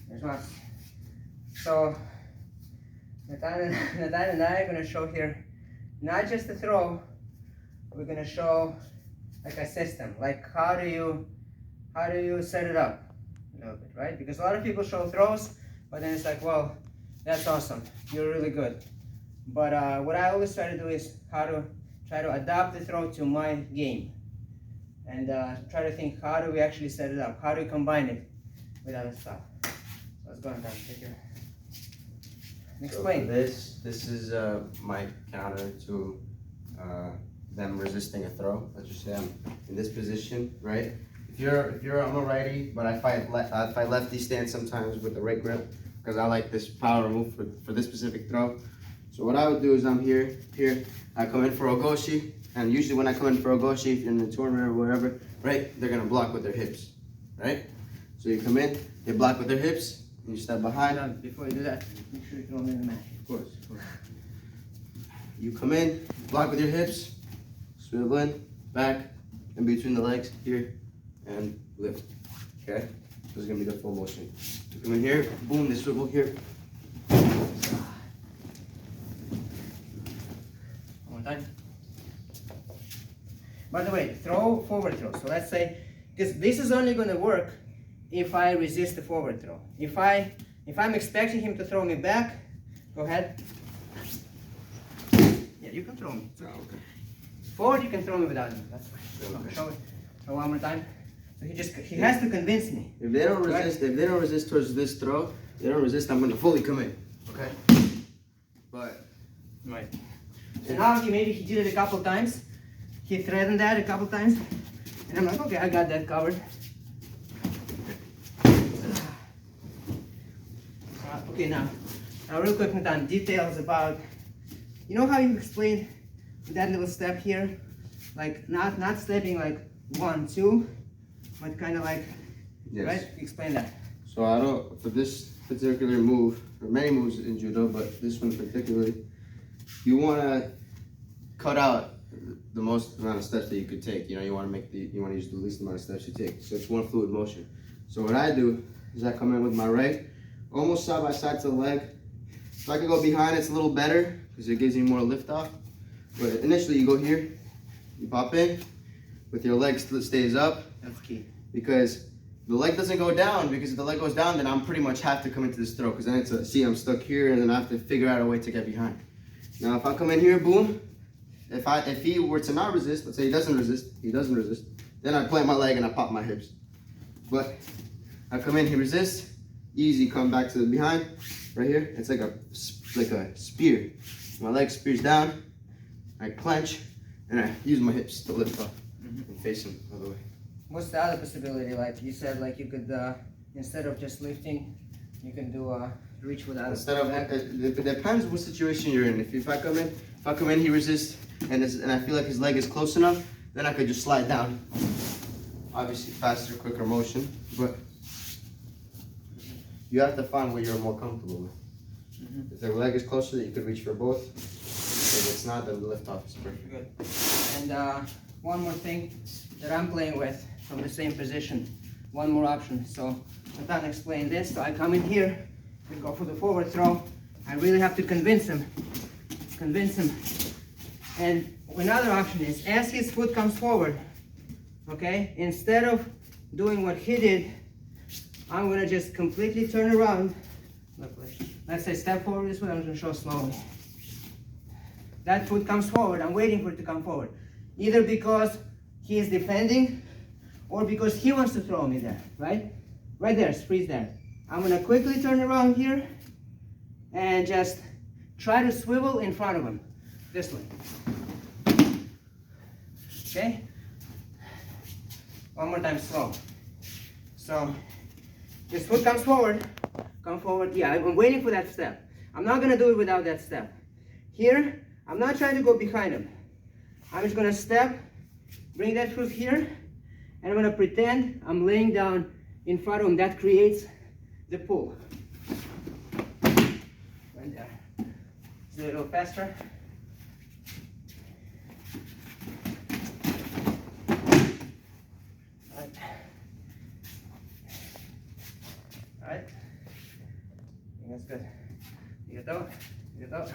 There's one. So Nathan and I are going to show here not just the throw, we're going to show like a system, like how do you set it up a little bit, right? Because a lot of people show throws, but then it's like, well, that's awesome, you're really good. But what I always try to do is how to try to adapt the throw to my game, and try to think, how do we actually set it up? How do we combine it with other stuff? So let's go on, take your... Explain. So this is my counter to them resisting a throw. Let's just say I'm in this position, right? I'm a righty, but I fight lefty stance sometimes with the right grip because I like this power move for this specific throw. So what I would do is I'm here, I come in for Ogoshi, and usually when I come in for Ogoshi, if you're in the tournament or wherever, right, they're gonna block with their hips, right? So you come in, they block with their hips, and you step behind. Before you do that, make sure you throw them in the mat. Of course. You come in, block with your hips, swivel in, back, in between the legs, here, and lift, okay? This is gonna be the full motion. You come in here, boom, they swivel here. One more time. By the way, throw, forward throw. So let's say, because this is only gonna work if I resist the forward throw. If I'm expecting him to throw me back, go ahead. Yeah, you can throw me. Oh, okay. Forward, you can throw me without me. That's fine. Okay. Show it. So one more time. So he has to convince me. If they don't resist, right? If they don't resist towards this throw, they don't resist. I'm gonna fully come in. Okay. But right. So now maybe he did it a couple times. He threatened that a couple times, and I'm like, okay, I got that covered. Okay, now real quick, Nathan, details about, you know how you explained that little step here? Like not stepping like 1, 2, but kind of like, yes. Right? Explain that. So I don't, for this particular move, or many moves in judo, but this one particularly, you want to cut out the most amount of steps that you could take. You know, you want to use the least amount of steps you take. So it's one fluid motion. So what I do is I come in with my right, almost side by side to the leg. If I could go behind, it's a little better because it gives you more lift off. But initially you go here, you pop in, with your leg stays up. That's key. Because the leg doesn't go down, because if the leg goes down, then I'm pretty much have to come into this throw, because then it's see, I'm stuck here, and then I have to figure out a way to get behind. Now if I come in here, boom, if he were to not resist, let's say he doesn't resist, then I plant my leg and I pop my hips. But I come in, he resists, easy, come back to the behind, right here. It's like a spear. My leg spears down, I clench, and I use my hips to lift up and face him the other way. What's the other possibility? Like you said, like you could, instead of just lifting, you can do a reach without. Instead of, it depends what situation you're in. If I come in, he resists, and I feel like his leg is close enough, then I could just slide down. Obviously, faster, quicker motion, but you have to find what you're more comfortable with. If the leg is closer, you could reach for both. If it's not, then the lift off is perfect. Good. And one more thing that I'm playing with from the same position. One more option. So Nathan explained this. So I come in here, we go for the forward throw. I really have to convince him. And another option is, as his foot comes forward, okay, instead of doing what he did, I'm gonna just completely turn around. Look, let's say step forward this way. I'm gonna show slowly. That foot comes forward. I'm waiting for it to come forward. Either because he is defending or because he wants to throw me there, right? Right there, freeze there. I'm gonna quickly turn around here and just try to swivel in front of him, this way. Okay? One more time, slow. So, his foot comes forward, come forward. Yeah, I'm waiting for that step. I'm not gonna do it without that step. Here, I'm not trying to go behind him. I'm just gonna step, bring that foot here, and I'm gonna pretend I'm laying down in front of him. That creates the pull. Right there. Do it a little faster. Right. That's good. Ligato, ligato.